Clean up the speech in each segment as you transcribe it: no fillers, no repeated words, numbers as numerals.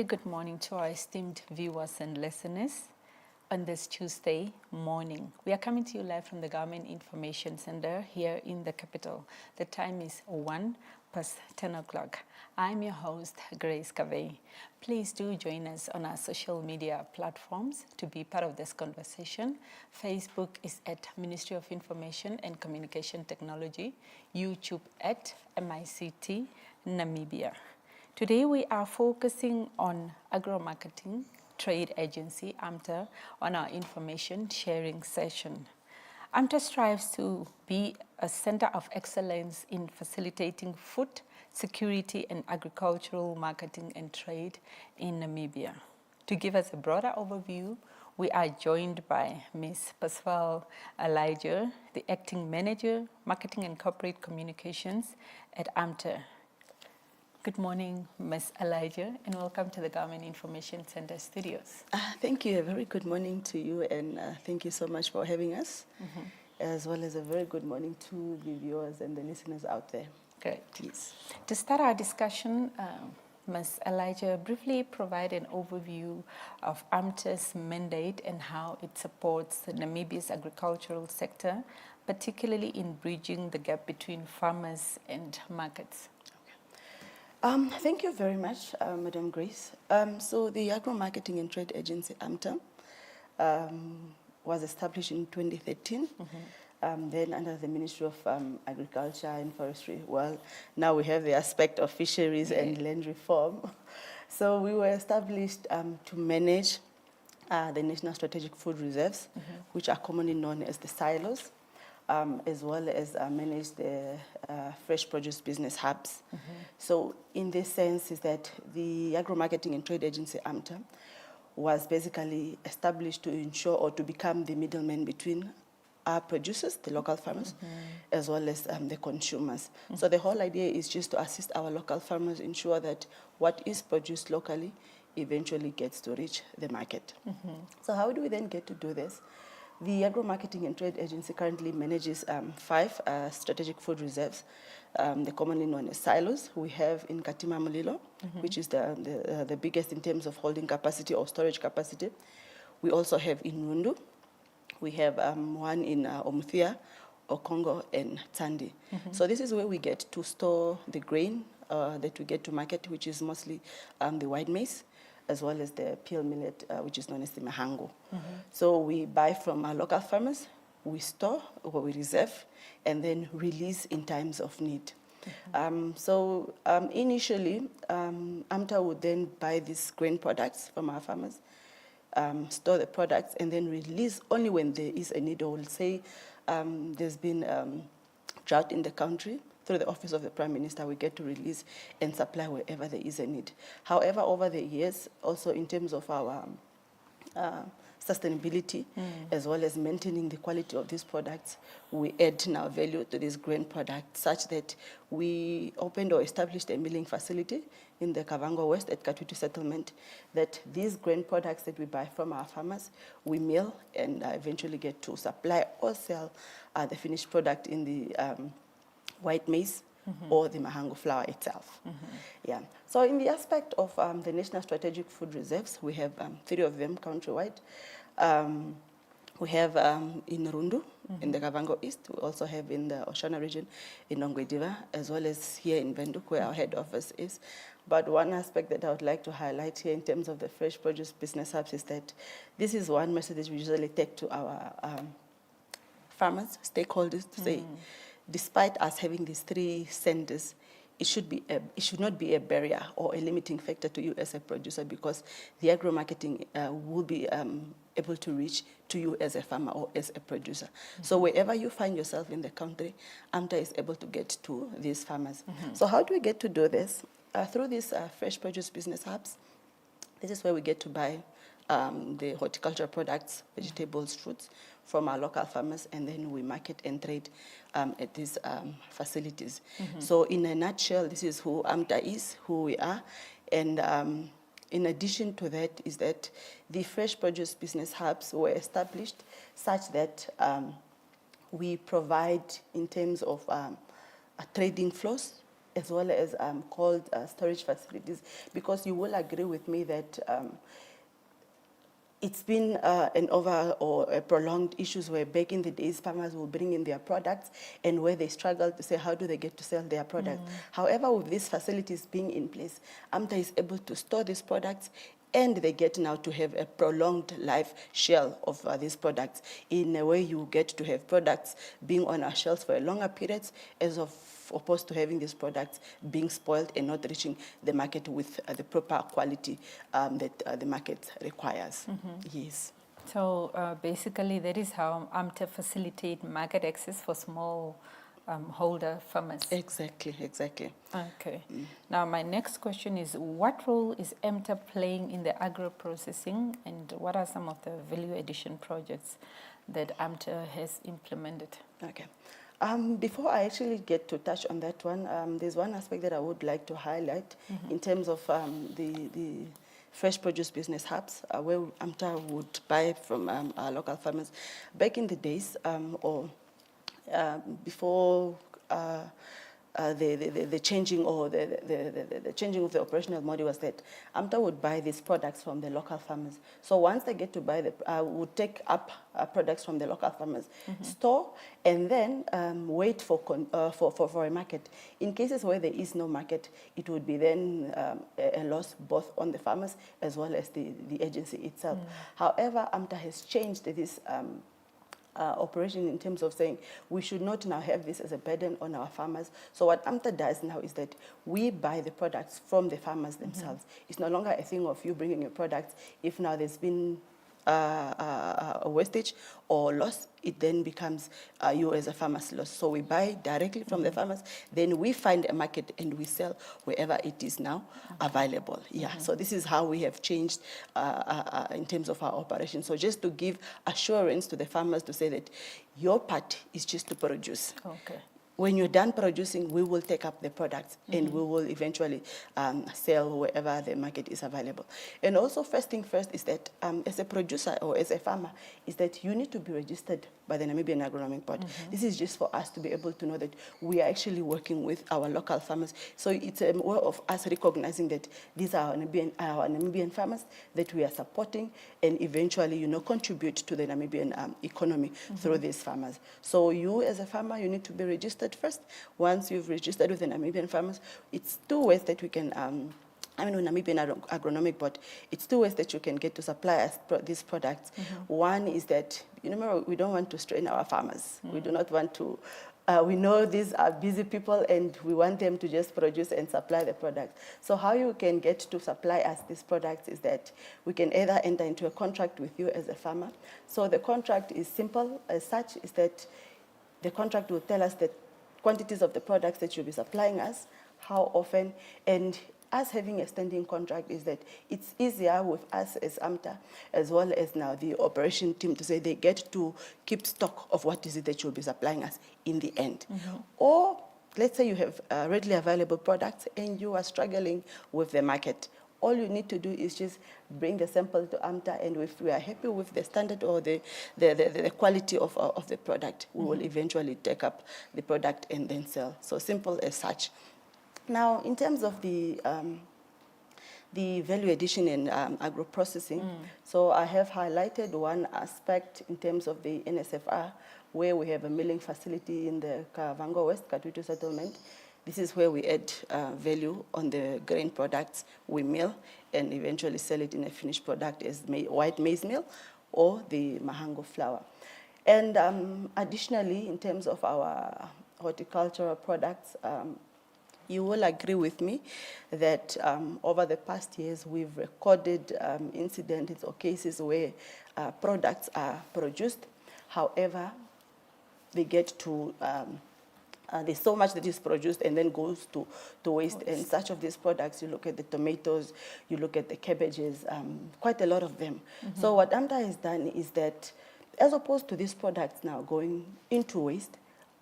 Good morning to our esteemed viewers and listeners on this Tuesday morning. We are coming to you live from the Government Information Center here in the capital. The time is 10 o'clock. I'm your host, Grace Cavey. Please do join us on our social media platforms to be part of this conversation. Facebook is at Ministry of Information and Communication Technology, YouTube at MICT Namibia. Today we are focusing on Agro-Marketing Trade Agency, AMTA, on our information sharing session. AMTA strives to be a center of excellence in facilitating food security and agricultural marketing and trade in Namibia. To give us a broader overview, we are joined by Ms. Pascal Elijah, the Acting Manager, Marketing and Corporate Communications at AMTA. Good morning, Ms. Elijah, and welcome to the Government Information Center studios. Thank you. A very good morning to you, and thank you so much for having us, as well as a very good morning to the viewers and the listeners out there. Great. Yes. To start our discussion, Ms. Elijah, briefly provide an overview of AMTA's mandate and how it supports Namibia's agricultural sector, particularly in bridging the gap between farmers and markets. Thank you very much, Madam Grace. So the Agro Marketing and Trade Agency, AMTA, was established in 2013. Then under the Ministry of Agriculture and Forestry. Well, now we have the aspect of fisheries and land reform. So we were established to manage the National Strategic Food Reserves, which are commonly known as the silos, as well as manage the fresh produce business hubs. So in this sense is that the Agro Marketing and Trade Agency, AMTA, was basically established to ensure or to become the middleman between our producers, the local farmers, as well as the consumers. So the whole idea is just to assist our local farmers, ensure that what is produced locally eventually gets to reach the market. So how do we then get to do this? The Agro Marketing and Trade Agency currently manages 5 strategic food reserves, they're commonly known as silos. We have in Katima Mulilo, which is the biggest in terms of holding capacity or storage capacity. We also have in Nundu. We have one in Omuthia, Okongo, and Tandi. So this is where we get to store the grain that we get to market, which is mostly the white maize, as well as the peel millet, which is known as the mahango. So we buy from our local farmers, we store or we reserve, and then release in times of need. Initially, AMTA would then buy these grain products from our farmers, store the products, and then release only when there is a need, or we'll say there's been drought in the country. Through the Office of the Prime Minister, we get to release and supply wherever there is a need. However, over the years, also in terms of our sustainability, as well as maintaining the quality of these products, we add now value to these grain products such that we opened or established a milling facility in the Kavango West at Katutu settlement, that these grain products that we buy from our farmers, we mill and eventually get to supply or sell the finished product in the white maize or the mahango flour itself. Yeah. So in the aspect of the National Strategic Food Reserves, we have 3 of them countrywide. We have in Rundu, in the Kavango East. We also have in the Oshana region, in Ongwediva, as well as here in Windhoek, where our head office is. But one aspect that I would like to highlight here in terms of the fresh produce business hubs is that this is one message we usually take to our farmers, stakeholders, to say, despite us having these 3 centers, it should not be a barrier or a limiting factor to you as a producer, because the agro marketing will be able to reach to you as a farmer or as a producer. So wherever you find yourself in the country, AMTA is able to get to these farmers. So how do we get to do this? Through these fresh produce business hubs. This is where we get to buy the horticultural products, vegetables, fruits from our local farmers, and then we market and trade at these facilities. So in a nutshell, this is who AMTA is, who we are. And in addition to that is that the fresh produce business hubs were established such that we provide in terms of trading flows, as well as cold storage facilities, because you will agree with me that it's been an over or a prolonged issues where back in the days farmers will bring in their products and where they struggle to say how do they get to sell their products. However, with these facilities being in place, AMTA is able to store these products, and they get now to have a prolonged life shelf of these products. In a way, you get to have products being on our shelves for a longer period, as opposed to having these products being spoiled and not reaching the market with the proper quality that the market requires. Yes. So basically, that is how AMTA facilitate market access for small holder farmers. Exactly. Okay. Now, my next question is, what role is AMTA playing in the agro-processing, and what are some of the value addition projects that AMTA has implemented? Okay. Before I actually get to touch on that one, there's one aspect that I would like to highlight in terms of the fresh produce business hubs, where AMTA would buy from our local farmers. Back in the days, before the changing or the changing of the operational model was that AMTA would buy these products from the local farmers. So once they get to buy would take up products from the local farmers, store, and then wait for a market. In cases where there is no market, it would be then a loss both on the farmers as well as the agency itself. However, AMTA has changed this operation in terms of saying we should not now have this as a burden on our farmers. So what AMTA does now is that we buy the products from the farmers themselves. It's no longer a thing of you bringing your products. If now there's been a wastage or loss, it then becomes you as a farmer's loss. So we buy directly from the farmers, then we find a market and we sell wherever it is now available. Yeah, so this is how we have changed in terms of our operation. So just to give assurance to the farmers to say that your part is just to produce. Okay. When you're done producing, we will take up the products and we will eventually sell wherever the market is available. And also, first thing first is that as a producer or as a farmer, is that you need to be registered by the Namibian Agronomic Board. This is just for us to be able to know that we are actually working with our local farmers. So it's a way of us recognizing that these are our Namibian farmers that we are supporting and eventually, contribute to the Namibian economy through these farmers. So you as a farmer, you need to be registered first. Once you've registered with the Namibian farmers, it's two ways that we can with Namibian Agronomic Board, it's two ways that you can get to supply us these products. One is that, remember, we don't want to strain our farmers. We do not want to, we know these are busy people and we want them to just produce and supply the products. So how you can get to supply us these products is that we can either enter into a contract with you as a farmer. So the contract is simple as such, is that the contract will tell us the quantities of the products that you'll be supplying us, how often, and us having a standing contract is that it's easier with us as AMTA, as well as now the operation team, to say they get to keep stock of what is it that you'll be supplying us in the end. Or let's say you have readily available products and you are struggling with the market. All you need to do is just bring the sample to AMTA, and if we are happy with the standard or the quality of the product, we will eventually take up the product and then sell. So simple as such. Now, in terms of the value addition and agro-processing, so I have highlighted one aspect in terms of the NSFR, where we have a milling facility in the Kavango West, Katutu settlement. This is where we add value on the grain products we mill and eventually sell it in a finished product as white maize meal or the mahango flour. And additionally, in terms of our horticultural products, you will agree with me that over the past years, we've recorded incidents or cases where products are produced. However, they get to, there's so much that is produced and then goes to waste. And such of these products, you look at the tomatoes, you look at the cabbages, quite a lot of them. So what AMTA has done is that, as opposed to these products now going into waste,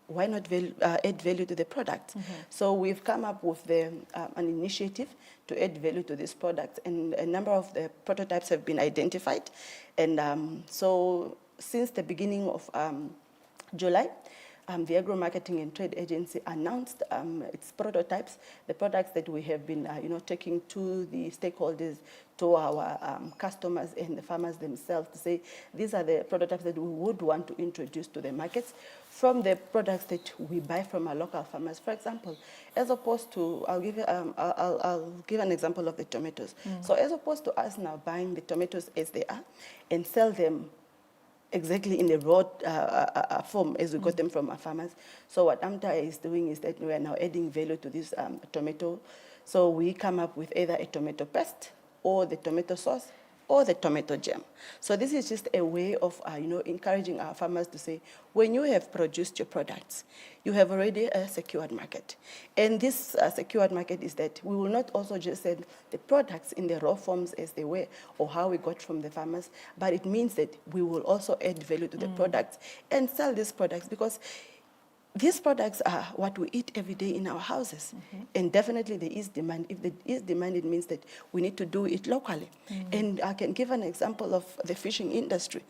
why not add value to the product? So we've come up with an initiative to add value to these products, and a number of the prototypes have been identified. And so since the beginning of July, the Agro Marketing and Trade Agency announced its prototypes, the products that we have been taking to the stakeholders, to our customers and the farmers themselves, to say these are the prototypes that we would want to introduce to the markets from the products that we buy from our local farmers. For example, as opposed to, I'll give an example of the tomatoes. So as opposed to us now buying the tomatoes as they are and sell them exactly in the raw form as we got them from our farmers. So what AMTA is doing is that we are now adding value to this tomato. So we come up with either a tomato paste or the tomato sauce or the tomato jam. So this is just a way of encouraging our farmers to say, when you have produced your products, you have already a secured market. And this secured market is that we will not also just sell the products in the raw forms as they were or how we got from the farmers, but it means that we will also add value to the products and sell these products, because these products are what we eat every day in our houses. And definitely there is demand. If there is demand, it means that we need to do it locally. And I can give an example of the fishing industry.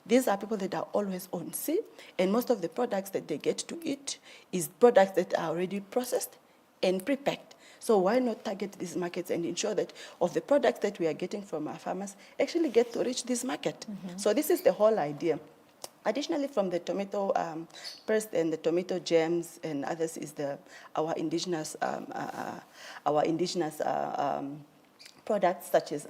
These are people that are always on sea, and most of the products that they get to eat is products that are already processed and pre-packed. So why not target these markets and ensure that of the products that we are getting from our farmers actually get to reach this market? So this is the whole idea. Additionally, from the tomato paste and the tomato jams and others is our indigenous products such as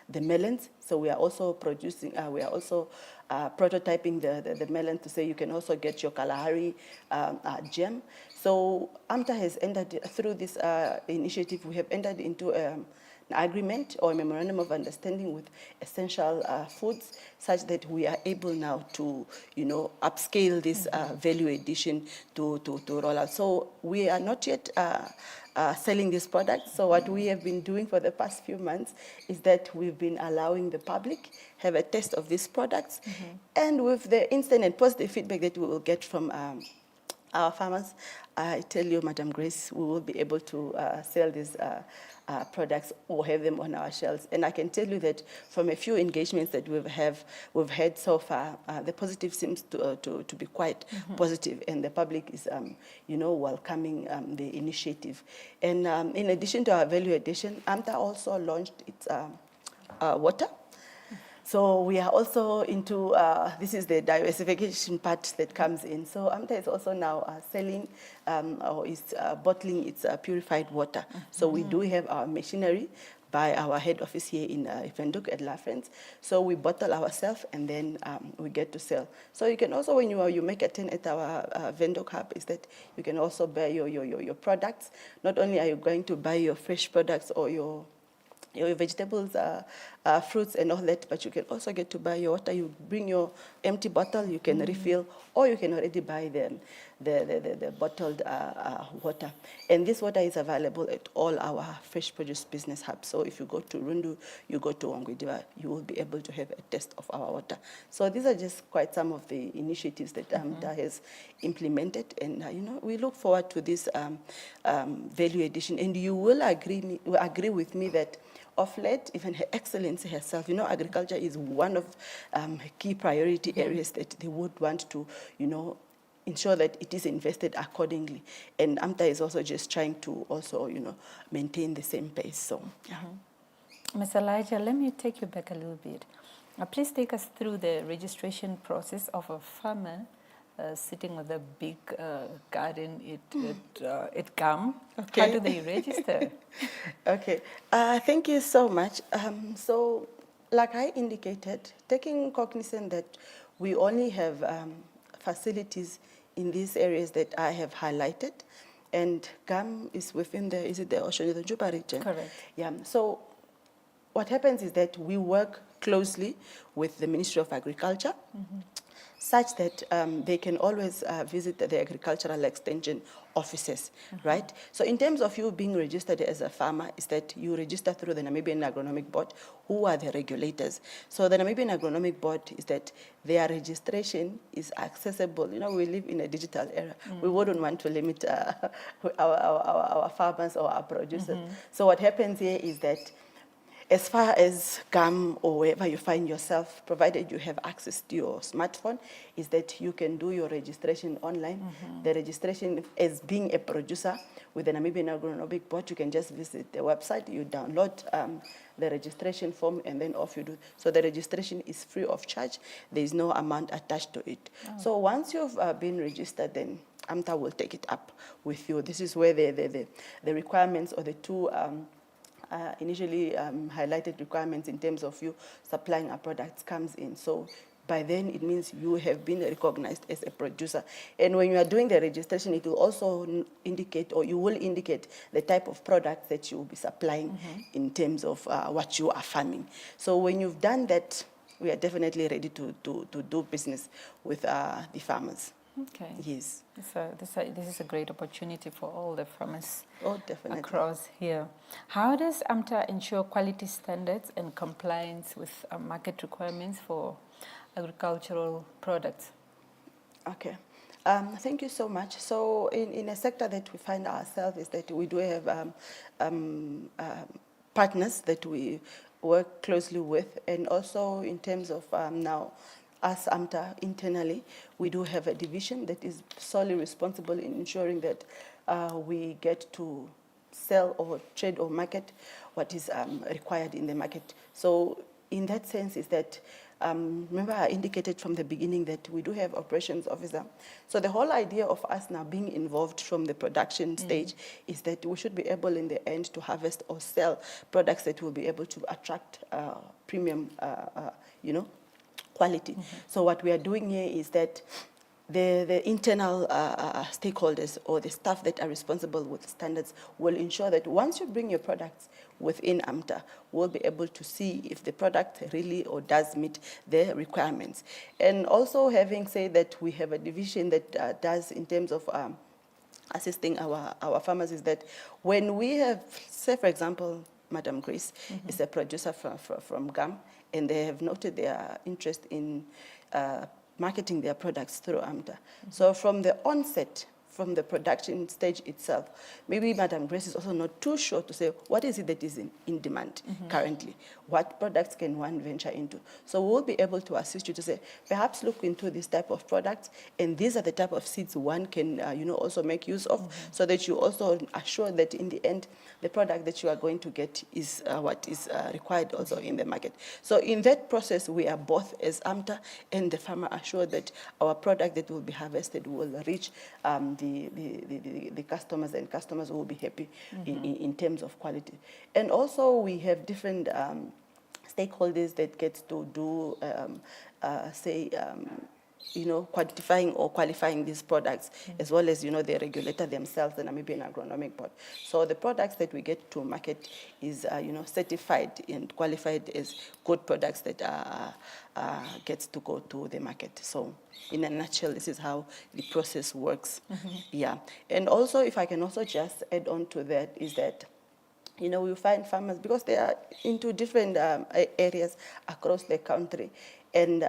the melons. So we are also producing, we are also prototyping the melon to say you can also get your Kalahari jam. So AMTA has entered through this initiative. We have entered into an agreement or a memorandum of understanding with Essential Foods, such that we are able now to, upscale this value addition to roll out. So we are not yet selling this product. So what we have been doing for the past few months is that we've been allowing the public have a taste of these products, and with the instant and positive feedback that we will get from our farmers, I tell you, Madam Grace, we will be able to sell these products or have them on our shelves. And I can tell you that from a few engagements that we've had so far, the positive seems to be quite positive, and the public is, welcoming the initiative. And in addition to our value addition, AMTA also launched its water. So we are also into, this is the diversification part that comes in. So AMTA is also now selling or is bottling its purified water. So we do have our machinery by our head office here in Ivenduk at La France. So we bottle ourselves and then we get to sell. So you can also, when you make a turn at our Ivenduk hub, is that you can also buy your products. Not only are you going to buy your fresh products or your vegetables, fruits and all that, but you can also get to buy your water. You bring your empty bottle, you can refill, or you can already buy the bottled water. And this water is available at all our fresh produce business hubs. So if you go to Rundu, you go to Wangwediva, you will be able to have a taste of our water. So these are just quite some of the initiatives that AMTA has implemented, and we look forward to this value addition. And you will agree with me that of late, even Her Excellency herself, agriculture is one of key priority areas that they would want to, ensure that it is invested accordingly. And AMTA is also just trying to also, maintain the same pace. So, yeah. Ms. Elijah, let me take you back a little bit. Please take us through the registration process of a farmer sitting with a big garden at GAM. Okay. How do they register? Okay. Thank you so much. So, like I indicated, taking cognizant that we only have facilities in these areas that I have highlighted, and GAM is within the Oshoni-Juba region. Correct. Yeah. So, what happens is that we work closely with the Ministry of Agriculture, such that they can always visit the agricultural extension offices, right? So in terms of you being registered as a farmer, is that you register through the Namibian Agronomic Board, who are the regulators. So the Namibian Agronomic Board is that their registration is accessible. We live in a digital era. We wouldn't want to limit our farmers or our producers. So what happens here is that as far as GAM or wherever you find yourself, provided you have access to your smartphone, is that you can do your registration online. The registration as being a producer with the Namibian Agronomic Board, you can just visit the website, you download the registration form, and then off you do. So the registration is free of charge. There is no amount attached to it. So once you've been registered, then AMTA will take it up with you. This is where the requirements or the two initially highlighted requirements in terms of you supplying our products comes in. So by then it means you have been recognized as a producer. And when you are doing the registration, it will also indicate, or you will indicate, the type of products that you will be supplying in terms of what you are farming. So when you've done that, we are definitely ready to do business with the farmers. Okay. Yes. This is a great opportunity for all the farmers across here. How does AMTA ensure quality standards and compliance with market requirements for agricultural products? Okay. Thank you so much. So in a sector that we find ourselves is that we do have partners that we work closely with, and also in terms of now as AMTA internally, we do have a division that is solely responsible in ensuring that we get to sell or trade or market what is required in the market. So in that sense is that, remember I indicated from the beginning that we do have operations officer. So the whole idea of us now being involved from the production stage is that we should be able in the end to harvest or sell products that will be able to attract premium, quality. So what we are doing here is that the internal stakeholders or the staff that are responsible with standards will ensure that once you bring your products within AMTA, we'll be able to see if the product really or does meet the requirements. And also having said that, we have a division that does in terms of assisting our farmers is that when we have, say for example, Madam Grace is a producer from GAM, and they have noted their interest in marketing their products through AMTA. So from the onset, from the production stage itself, maybe Madam Grace is also not too sure to say what is it that is in demand currently, what products can one venture into. So we'll be able to assist you to say, perhaps look into this type of products, and these are the type of seeds one can also make use of, so that you also are sure that in the end, the product that you are going to get is what is required also in the market. So in that process, we are both as AMTA and the farmer assured that our product that will be harvested will reach the customers, and customers will be happy in terms of quality. And also we have different stakeholders that get to do, quantifying or qualifying these products, as well as, the regulator themselves, the Namibian Agronomic Board. So the products that we get to market is, certified and qualified as good products that gets to go to the market. So in a nutshell, this is how the process works. Yeah. And also, if I can also just add on to that, is that we find farmers, because they are into different areas across the country, and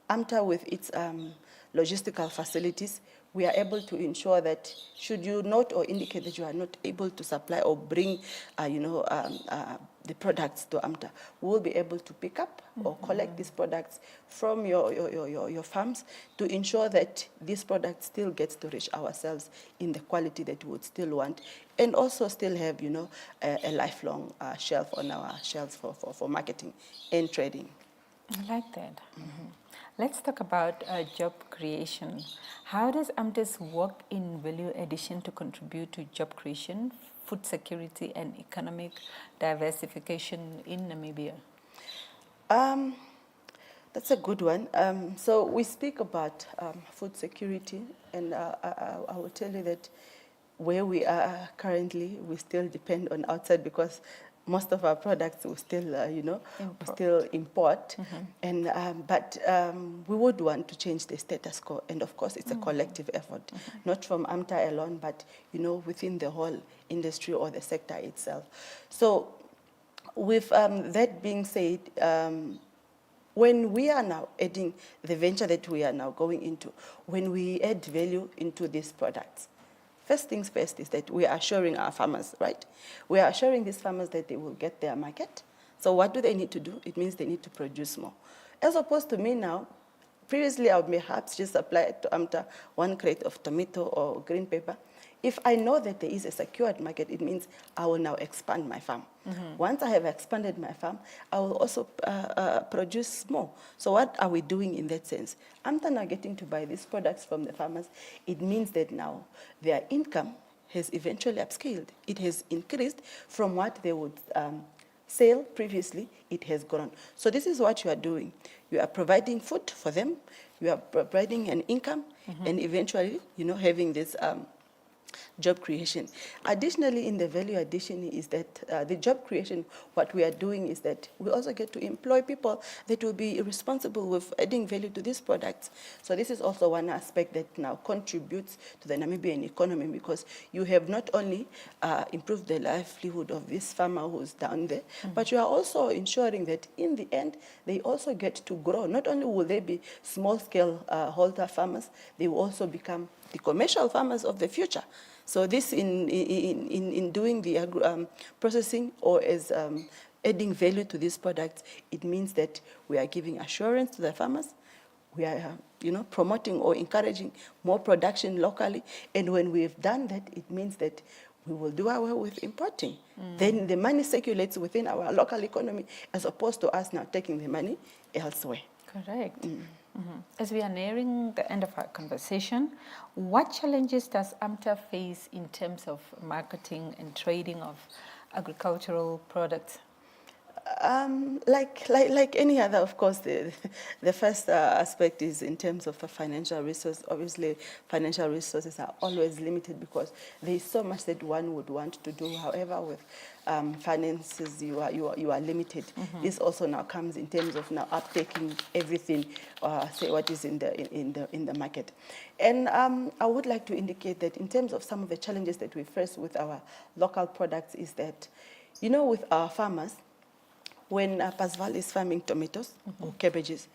AMTA with its logistical facilities, we are able to ensure that should you not or indicate that you are not able to supply or bring, the products to AMTA, we will be able to pick up or collect these products from your farms to ensure that this product still gets to reach ourselves in the quality that we would still want, and also still have, a lifelong shelf on our shelves for marketing and trading. I like that. Let's talk about job creation. How does AMTA's work in value addition to contribute to job creation, food security, and economic diversification in Namibia? That's a good one. So we speak about food security, and I will tell you that where we are currently, we still depend on outside, because most of our products we still, still import. And but we would want to change the status quo, and of course it's a collective effort, not from AMTA alone, but within the whole industry or the sector itself. So with that being said, when we are now adding the venture that we are now going into, when we add value into these products, first things first is that we are assuring our farmers, right? We are assuring these farmers that they will get their market. So what do they need to do? It means they need to produce more. As opposed to me now, previously I would perhaps just apply to AMTA 1 crate of tomato or green pepper. If I know that there is a secured market, it means I will now expand my farm. Once I have expanded my farm, I will also produce more. So what are we doing in that sense? AMTA now getting to buy these products from the farmers. It means that now their income has eventually upscaled. It has increased from what they would sell previously. It has grown. So this is what you are doing. You are providing food for them. You are providing an income, and eventually, having this job creation. Additionally, in the value addition is that the job creation, what we are doing is that we also get to employ people that will be responsible with adding value to these products. So this is also one aspect that now contributes to the Namibian economy, because you have not only improved the livelihood of this farmer who's down there, but you are also ensuring that in the end, they also get to grow. Not only will they be small-scale holder farmers, they will also become the commercial farmers of the future. So this in doing the processing or as adding value to these products, it means that we are giving assurance to the farmers. We are, promoting or encouraging more production locally. And when we've done that, it means that we will do away with importing. Then the money circulates within our local economy, as opposed to us now taking the money elsewhere. Correct. As we are nearing the end of our conversation, what challenges does AMTA face in terms of marketing and trading of agricultural products? Like any other, of course, the first aspect is in terms of the financial resource. Obviously, financial resources are always limited because there is so much that one would want to do. However, with finances, you are limited. This also now comes in terms of now uptaking everything, say what is in the market. And I would like to indicate that in terms of some of the challenges that we face with our local products is that, with our farmers, when Pasval is farming tomatoes or cabbages,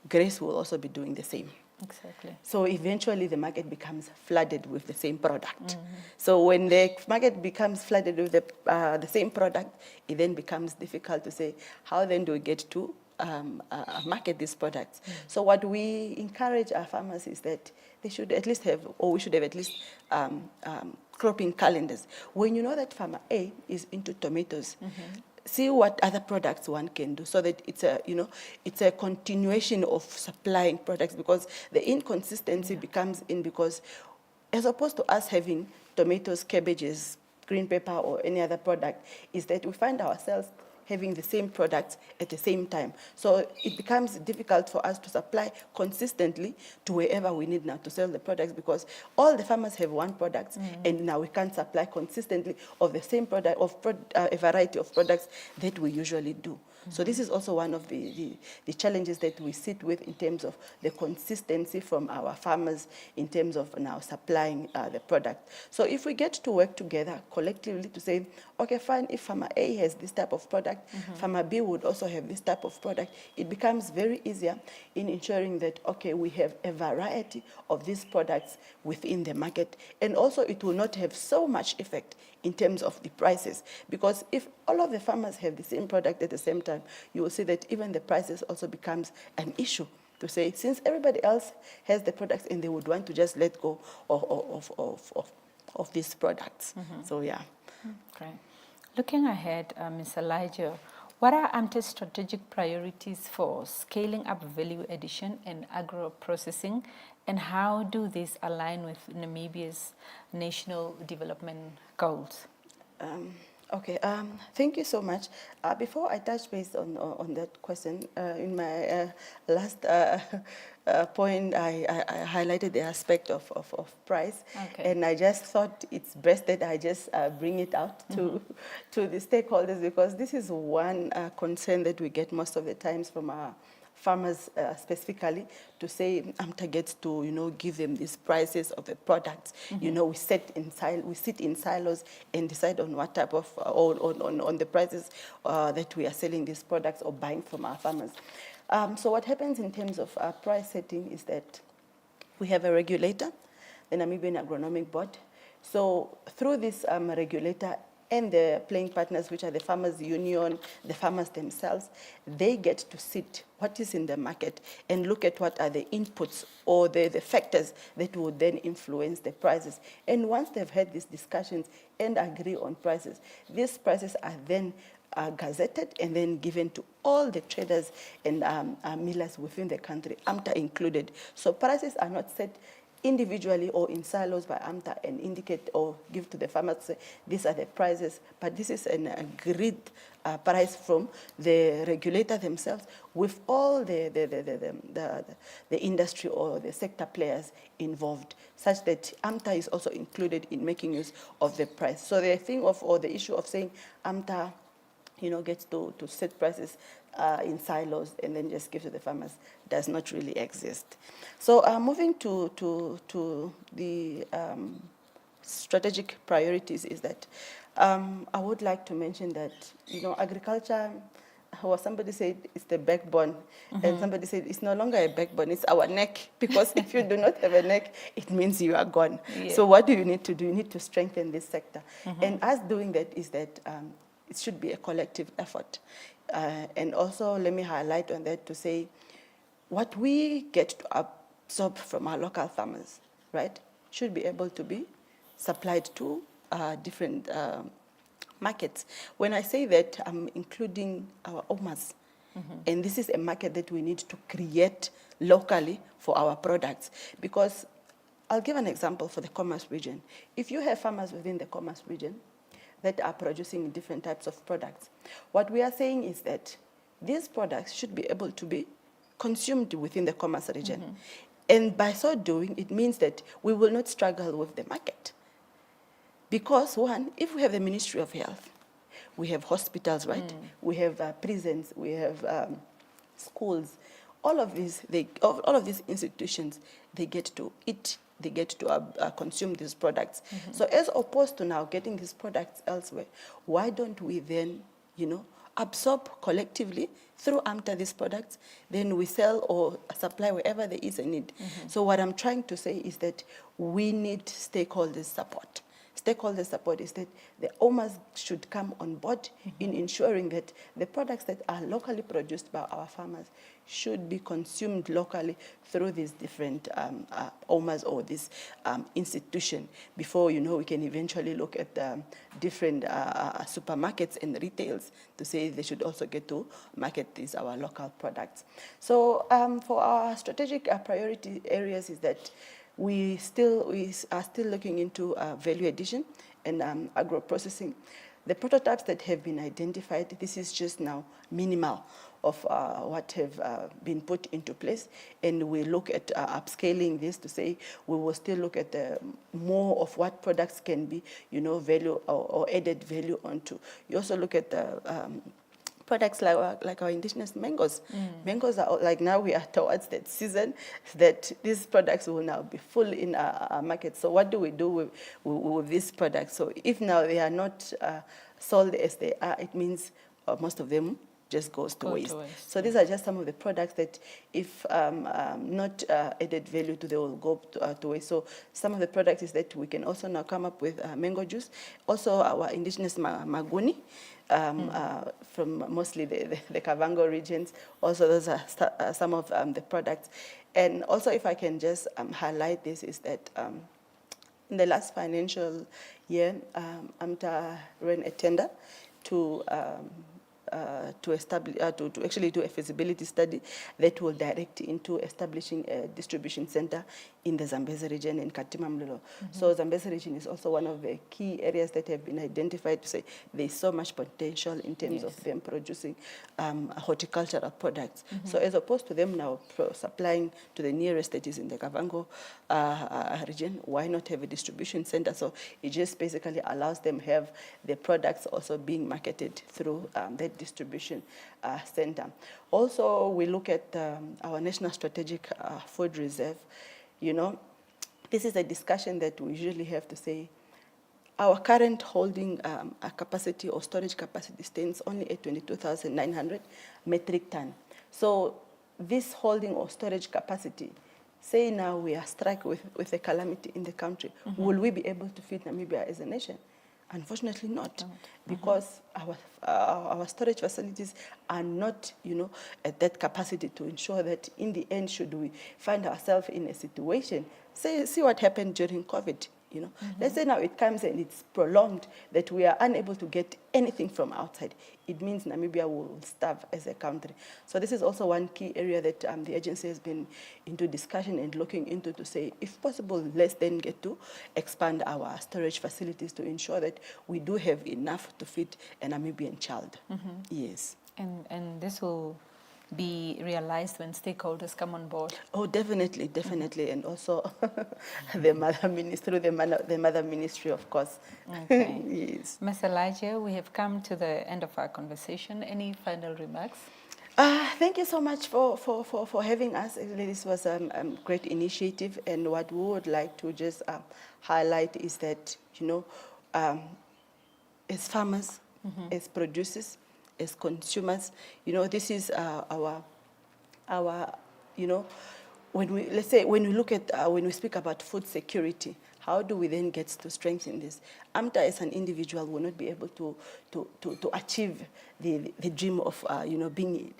Grace will also be doing the same. Exactly. So eventually the market becomes flooded with the same product. So when the market becomes flooded with the same product, it then becomes difficult to say, how then do we get to market these products? So what we encourage our farmers is that they should at least have, or we should have at least cropping calendars. When you know that farmer A is into tomatoes, see what other products one can do, so that it's a continuation of supplying products, because the inconsistency becomes in, because as opposed to us having tomatoes, cabbages, green pepper, or any other product, is that we find ourselves having the same products at the same time. So it becomes difficult for us to supply consistently to wherever we need now to sell the products, because all the farmers have one product, and now we can't supply consistently of the same product, of a variety of products that we usually do. So this is also one of the challenges that we sit with in terms of the consistency from our farmers in terms of now supplying the product. So if we get to work together collectively to say, okay, fine, if farmer A has this type of product, farmer B would also have this type of product, it becomes very easier in ensuring that, okay, we have a variety of these products within the market. And also it will not have so much effect in terms of the prices, because if all of the farmers have the same product at the same time, you will see that even the prices also becomes an issue, to say, since everybody else has the products and they would want to just let go of these products. So yeah. Great. Looking ahead, Ms. Elijah, what are AMTA's strategic priorities for scaling up value addition and agro-processing, and how do these align with Namibia's national development goals? Okay, thank you so much. Before I touch base on that question, in my last point, I highlighted the aspect of price. Okay. And I just thought it's best that I just bring it out to the stakeholders, because this is one concern that we get most of the times from our farmers specifically, to say AMTA gets to give them these prices of the products. We sit in silos and decide on what type of on the prices that we are selling these products or buying from our farmers. So what happens in terms of price setting is that we have a regulator, the Namibian Agronomic Board. So through this regulator and the playing partners, which are the farmers' union, the farmers themselves, they get to sit what is in the market and look at what are the inputs or the factors that would then influence the prices. And once they've had these discussions and agree on prices, these prices are then gazetted and then given to all the traders and millers within the country, AMTA included. So prices are not set individually or in silos by AMTA and indicate or give to the farmers, say, these are the prices, but this is an agreed price from the regulator themselves with all the industry or the sector players involved, such that AMTA is also included in making use of the price. So the thing of, or the issue of saying AMTA, gets to set prices in silos and then just give to the farmers does not really exist. So moving to the strategic priorities is that I would like to mention that, agriculture, or somebody said it's the backbone, and somebody said it's no longer a backbone, it's our neck, because if you do not have a neck, it means you are gone. Yeah. So what do you need to do? You need to strengthen this sector. And us doing that is that it should be a collective effort. And also, let me highlight on that to say, what we get to absorb from our local farmers, right, should be able to be supplied to different markets. When I say that, I'm including our OMAs. And this is a market that we need to create locally for our products. Because I'll give an example for the Commerce region. If you have farmers within the Commerce region that are producing different types of products, what we are saying is that these products should be able to be consumed within the Commerce region. And by so doing, it means that we will not struggle with the market. Because one, if we have the Ministry of Health, we have hospitals, right? We have prisons, we have schools. All of these institutions, they get to eat, they get to consume these products. So as opposed to now getting these products elsewhere, why don't we then, absorb collectively through AMTA these products, then we sell or supply wherever there is a need. So what I'm trying to say is that we need stakeholders' support. Stakeholder support is that the owners should come on board in ensuring that the products that are locally produced by our farmers should be consumed locally through these different owners or this institution before, we can eventually look at different supermarkets and retails to say they should also get to market these our local products. So for our strategic priority areas is that we are still looking into value addition and agro-processing. The prototypes that have been identified, this is just now minimal of what have been put into place, and we look at upscaling this to say we will still look at more of what products can be, value or added value onto. You also look at the products like our indigenous mangoes. Mangoes are like, now we are towards that season that these products will now be full in our market. So what do we do with these products? So if now they are not sold as they are, it means most of them just goes to waste. So these are just some of the products that if not added value to, they will go to waste. So some of the products is that we can also now come up with mango juice. Also our indigenous maguni, from mostly the Kavango regions. Also those are some of the products. And also if I can just highlight this is that in the last financial year, AMTA ran a tender to establish, to actually do a feasibility study that will direct into establishing a distribution center in the Zambezi region in Katima-Mlilo. So Zambezi region is also one of the key areas that have been identified to say there's so much potential in terms of them producing horticultural products. So as opposed to them now supplying to the nearest that is in the Kavango region, why not have a distribution center? So it just basically allows them have the products also being marketed through that distribution center. Also, we look at our National Strategic Food Reserve. This is a discussion that we usually have to say, our current holding capacity or storage capacity stands only at 22,900 metric ton. So this holding or storage capacity, say now we are struck with a calamity in the country, will we be able to feed Namibia as a nation? Unfortunately not, because our storage facilities are not, at that capacity to ensure that in the end, should we find ourselves in a situation, see what happened during COVID. You know, let's say now it comes and it's prolonged that we are unable to get anything from outside. It means Namibia will starve as a country. So this is also one key area that the agency has been into discussion and looking into to say, if possible, let's then get to expand our storage facilities to ensure that we do have enough to feed a Namibian child. Yes. And this will be realized when stakeholders come on board. Oh, definitely, definitely, and also the mother ministry, the mother ministry, of course. Okay. Yes. Ms. Elijah, we have come to the end of our conversation. Any final remarks? Thank you so much for having us. Actually, this was a great initiative, and what we would like to just highlight is that, you know, as farmers, as producers, as consumers, you know, this is our, you know, when we, let's say, when we look at, when we speak about food security, how do we then get to strengthen this? AMTA as an individual will not be able to achieve the dream of, you know, being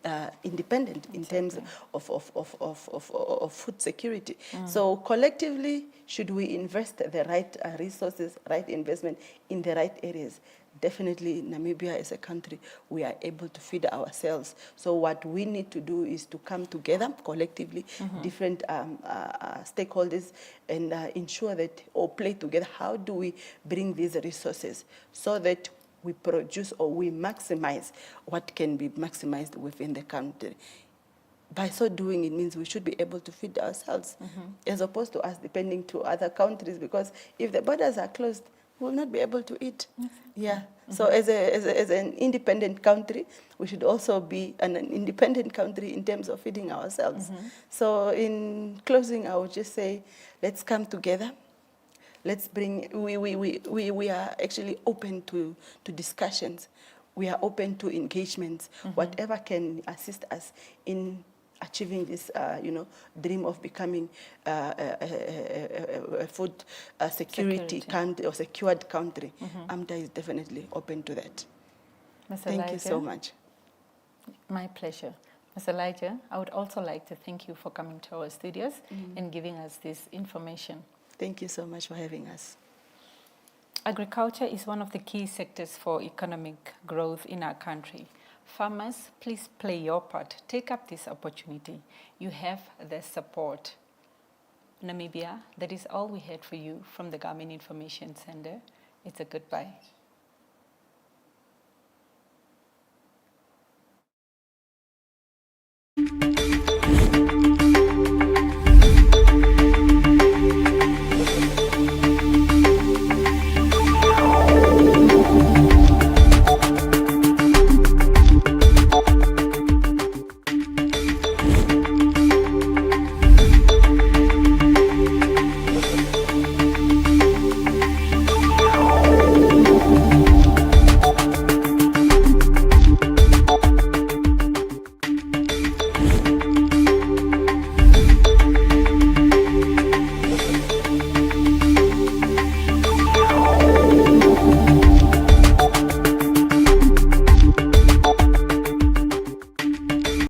independent in terms of food security. So collectively, should we invest the right resources, right investment in the right areas? Definitely, Namibia as a country, we are able to feed ourselves. So what we need to do is to come together collectively, different stakeholders, and ensure that, or play together, how do we bring these resources so that we produce or we maximize what can be maximized within the country. By so doing, it means we should be able to feed ourselves, as opposed to us depending to other countries, because if the borders are closed, we will not be able to eat. Yeah. So as an independent country, we should also be an independent country in terms of feeding ourselves. So in closing, I would just say, let's come together. Let's bring, we are actually open to discussions. We are open to engagements, whatever can assist us in achieving this, you know, dream of becoming a food security country or secured country. AMTA is definitely open to that. Ms. Thank Elijah, you so much. My pleasure. Ms. Elijah, I would also like to thank you for coming to our studios and giving us this information. Thank you so much for having us. Agriculture is one of the key sectors for economic growth in our country. Farmers, please play your part. Take up this opportunity. You have the support. Namibia, that is all we had for you from the Garmin Information Center. It's a goodbye.